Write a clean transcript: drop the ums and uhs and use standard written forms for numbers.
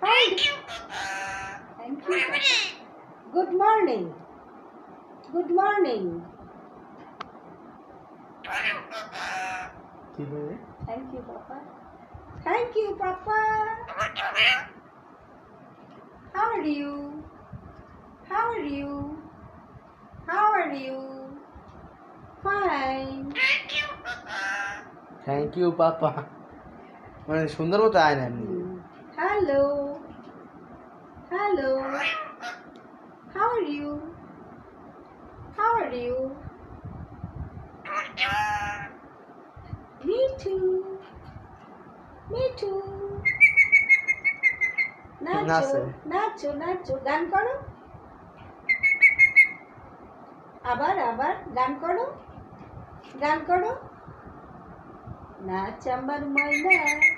Thank you. Thank you. Good morning. Good morning. Thank you, Papa. Thank you, Papa. How are you? How are you? How are you? Fine. Thank you papa মানে সুন্দর মতো আয় না Hello. Hello. How are you? How are you? Me too. Me too. নাচো নাচো নাচো গান করো আবার আবার গান করো নাচ আমার ময়না